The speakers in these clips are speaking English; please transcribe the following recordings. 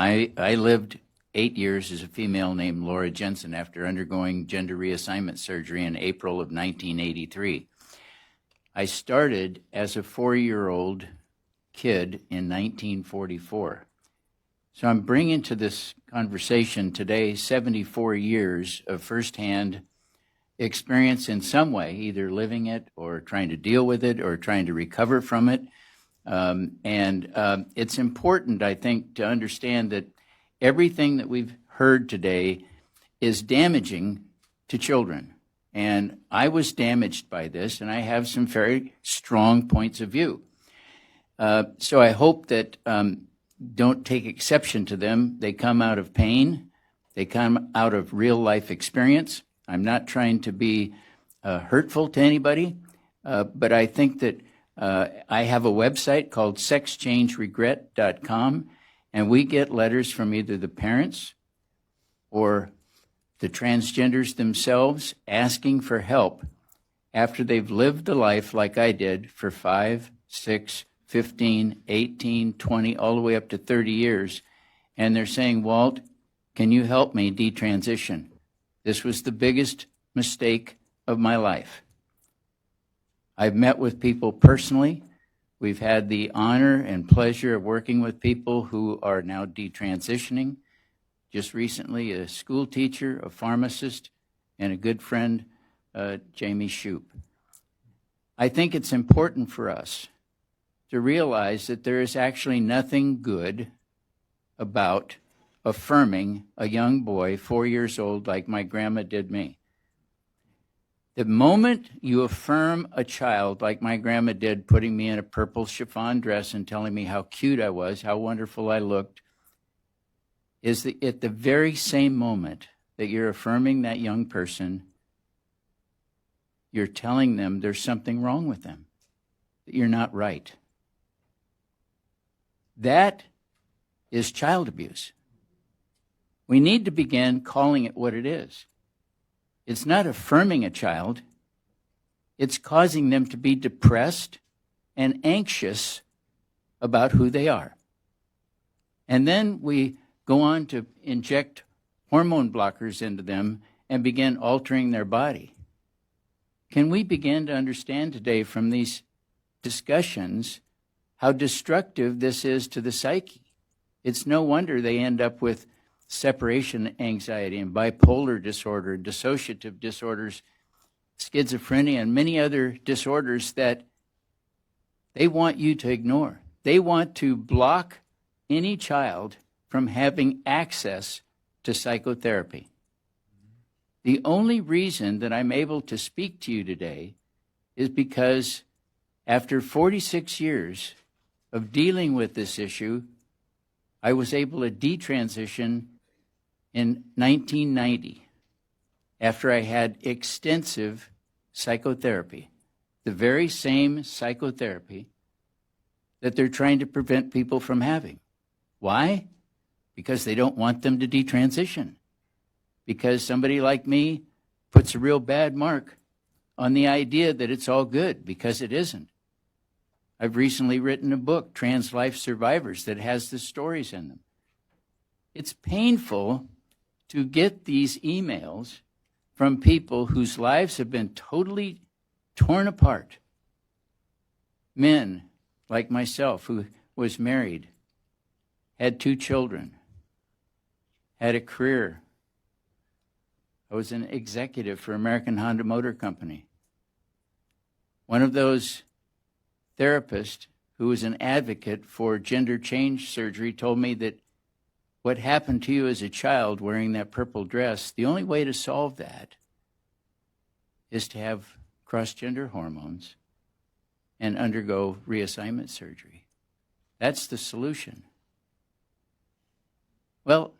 I lived 8 years as a female named Laura Jensen after undergoing gender reassignment surgery in April of 1983. I started as a 4-year-old kid in 1944. So I'm bringing to this conversation today 74 years of firsthand experience in some way, either living it or trying to deal with it or trying to recover from it. It's important, I think, to understand that everything that we've heard today is damaging to children. And I was damaged by this, and I have some very strong points of view. So I hope that don't take exception to them. They come out of pain. They come out of real life experience. I'm not trying to be hurtful to anybody, but I think that I have a website called sexchangeregret.com, and we get letters from either the parents or the transgenders themselves asking for help after they've lived the life like I did for 5, 6, 15, 18, 20, all the way up to 30 years. And they're saying, Walt, can you help me detransition? This was the biggest mistake of my life. I've met with people personally. We've had the honor and pleasure of working with people who are now detransitioning. Just recently, a school teacher, a pharmacist, and a good friend, Jamie Shoup. I think it's important for us to realize that there is actually nothing good about affirming a young boy, 4 years old, like my grandma did me. The moment you affirm a child, like my grandma did, putting me in a purple chiffon dress and telling me how cute I was, how wonderful I looked, is that at the very same moment that you're affirming that young person, you're telling them there's something wrong with them, that you're not right. That is child abuse. We need to begin calling it what it is. It's not affirming a child. It's causing them to be depressed and anxious about who they are. And then we go on to inject hormone blockers into them and begin altering their body. Can we begin to understand today from these discussions how destructive this is to the psyche? It's no wonder they end up with separation anxiety and bipolar disorder, dissociative disorders, schizophrenia, and many other disorders that they want you to ignore. They want to block any child from having access to psychotherapy. The only reason that I'm able to speak to you today is because after 46 years of dealing with this issue, I was able to detransition in 1990 after I had extensive psychotherapy, the very same psychotherapy that they're trying to prevent people from having. Why? Because they don't want them to detransition. Because somebody like me puts a real bad mark on the idea that it's all good, because it isn't. I've recently written a book, Trans Life Survivors, that has the stories in them. It's painful to get these emails from people whose lives have been totally torn apart. Men like myself, who was married, had 2 children, had a career. I was an executive for American Honda Motor Company. One of those therapists who was an advocate for gender change surgery told me that what happened to you as a child wearing that purple dress, the only way to solve that is to have cross-gender hormones and undergo reassignment surgery. That's the solution. Well,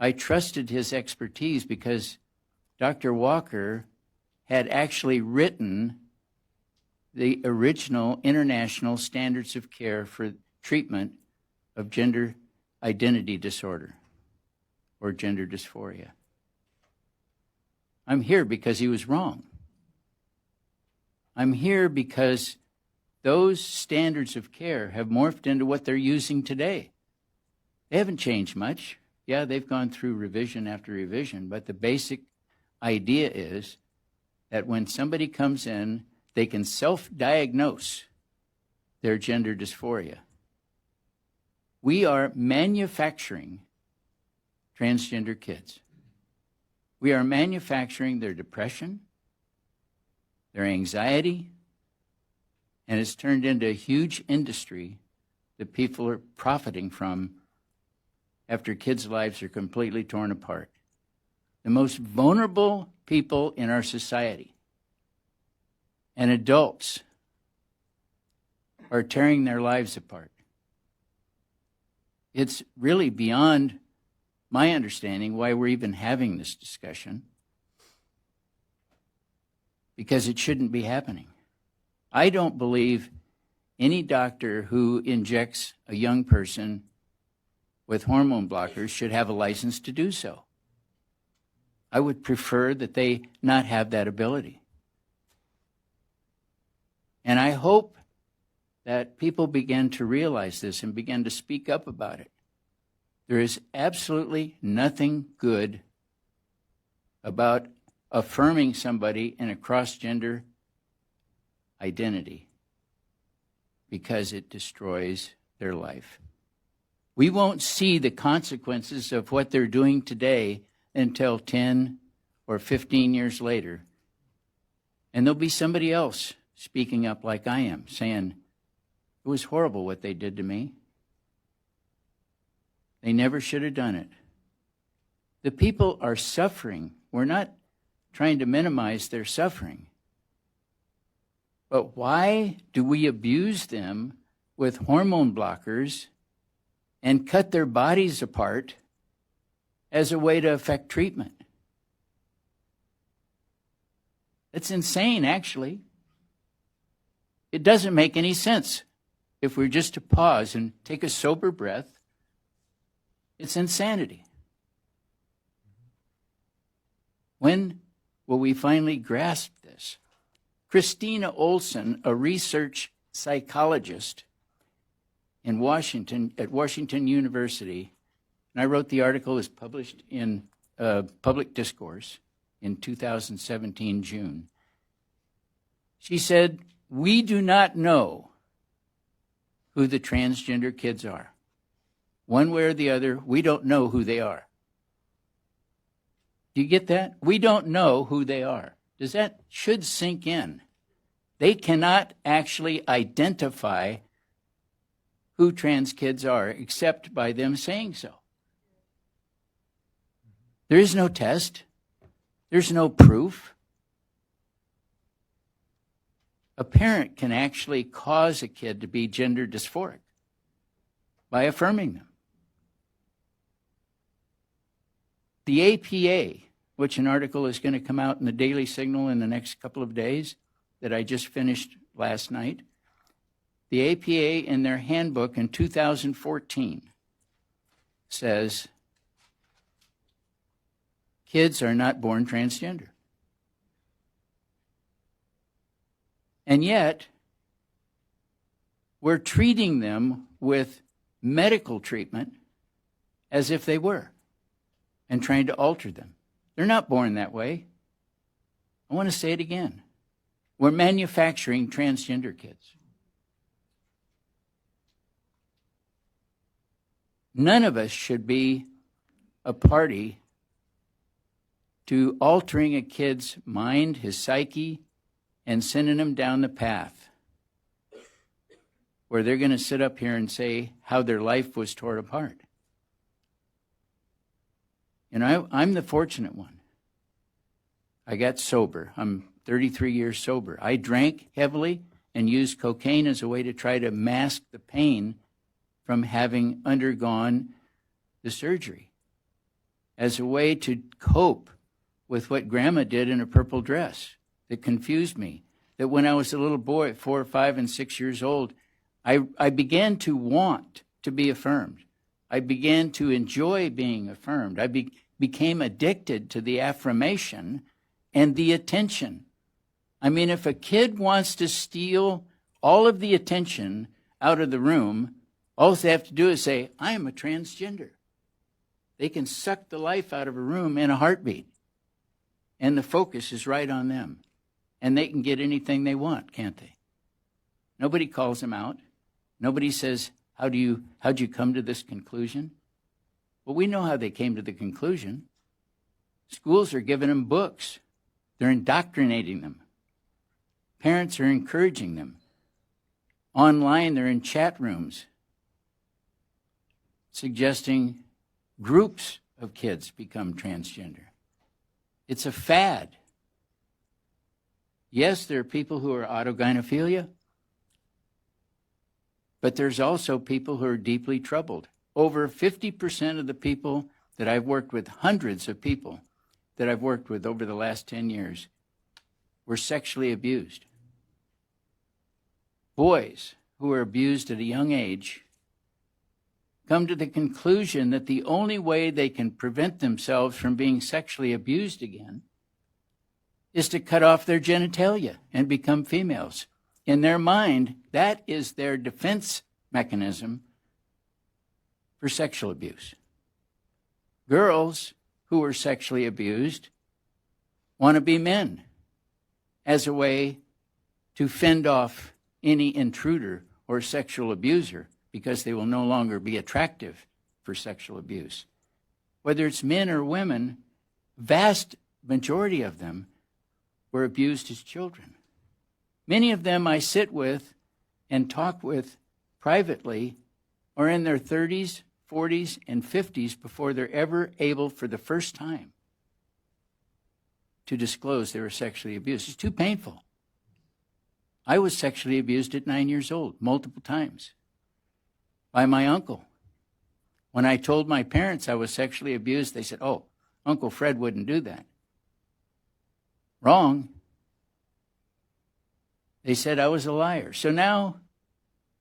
I trusted his expertise because Dr. Walker had actually written the original international standards of care for treatment of gender identity disorder or gender dysphoria. I'm here because he was wrong. I'm here because those standards of care have morphed into what they're using today. They haven't changed much. Yeah, they've gone through revision after revision, but the basic idea is that when somebody comes in, they can self-diagnose their gender dysphoria. We are manufacturing transgender kids. We are manufacturing their depression, their anxiety, and it's turned into a huge industry that people are profiting from after kids' lives are completely torn apart. The most vulnerable people in our society and adults are tearing their lives apart. It's really beyond my understanding why we're even having this discussion, because it shouldn't be happening. I don't believe any doctor who injects a young person with hormone blockers should have a license to do so. I would prefer that they not have that ability. And I hope that people begin to realize this and begin to speak up about it. There is absolutely nothing good about affirming somebody in a cross-gender identity because it destroys their life. We won't see the consequences of what they're doing today until 10 or 15 years later. And there'll be somebody else speaking up like I am, saying, it was horrible what they did to me. They never should have done it. The people are suffering. We're not trying to minimize their suffering. But why do we abuse them with hormone blockers and cut their bodies apart as a way to affect treatment? It's insane, actually. It doesn't make any sense. If we're just to pause and take a sober breath, it's insanity. When will we finally grasp this? Christina Olson, a research psychologist in Washington, at Washington University, and I wrote the article, is published in Public Discourse in 2017, June. She said, we do not know who the transgender kids are. One way or the other, we don't know who they are. Do you get that? We don't know who they are. That should sink in. They cannot actually identify who trans kids are except by them saying so. There is no test. There's no proof. A parent can actually cause a kid to be gender dysphoric by affirming them. The APA, which an article is going to come out in the Daily Signal in the next couple of days that I just finished last night, the APA in their handbook in 2014 says kids are not born transgender. And yet, we're treating them with medical treatment as if they were, and trying to alter them. They're not born that way. I want to say it again. We're manufacturing transgender kids. None of us should be a party to altering a kid's mind, his psyche, and sending him down the path where they're going to sit up here and say how their life was torn apart. And I'm the fortunate one. I got sober. I'm 33 years sober. I drank heavily and used cocaine as a way to try to mask the pain from having undergone the surgery, as a way to cope with what Grandma did in a purple dress that confused me. That when I was a little boy at 4, 5, and 6 years old, I began to want to be affirmed. I began to enjoy being affirmed. I became addicted to the affirmation and the attention. I mean, if a kid wants to steal all of the attention out of the room, All they have to do is say, I am a transgender. They can suck the life out of a room in a heartbeat. And the focus is right on them. And they can get anything they want, can't they? Nobody calls them out. Nobody says, how'd you come to this conclusion? Well, we know how they came to the conclusion. Schools are giving them books. They're indoctrinating them. Parents are encouraging them. Online, they're in chat rooms suggesting groups of kids become transgender. It's a fad. Yes, there are people who are autogynephilia, but there's also people who are deeply troubled. Over 50% of the people that I've worked with, hundreds of people that I've worked with over the last 10 years, were sexually abused. Boys who are abused at a young age come to the conclusion that the only way they can prevent themselves from being sexually abused again is to cut off their genitalia and become females. In their mind, that is their defense mechanism for sexual abuse. Girls who are sexually abused want to be men as a way to fend off any intruder or sexual abuser because they will no longer be attractive for sexual abuse. Whether it's men or women, vast majority of them were abused as children. Many of them I sit with and talk with privately are in their 30s, 40s, and 50s before they're ever able for the first time to disclose they were sexually abused. It's too painful. I was sexually abused at 9 years old, multiple times, by my uncle. When I told my parents I was sexually abused, they said, oh, Uncle Fred wouldn't do that. Wrong. They said I was a liar. So now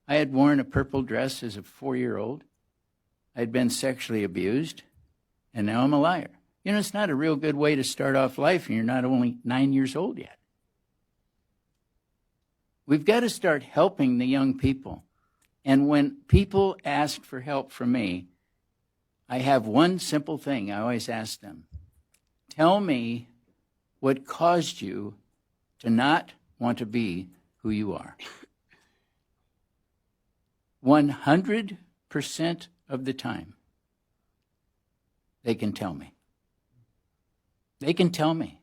I had worn a purple dress as a 4-year-old. I'd been sexually abused, and now I'm a liar. You know, it's not a real good way to start off life, and you're not only 9 years old yet. We've got to start helping the young people. And when people ask for help from me, I have one simple thing I always ask them. Tell me what caused you to not want to be who you are. 100% of the time, they can tell me. They can tell me.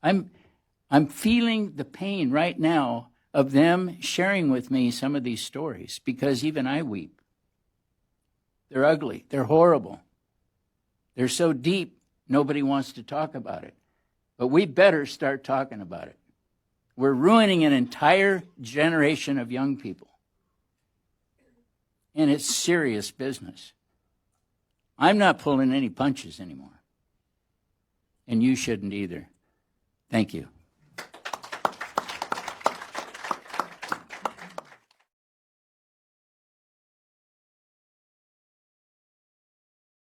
I'm feeling the pain right now of them sharing with me some of these stories because even I weep. They're ugly. They're horrible. They're so deep, nobody wants to talk about it. But we better start talking about it. We're ruining an entire generation of young people. And it's serious business. I'm not pulling any punches anymore. And you shouldn't either. Thank you.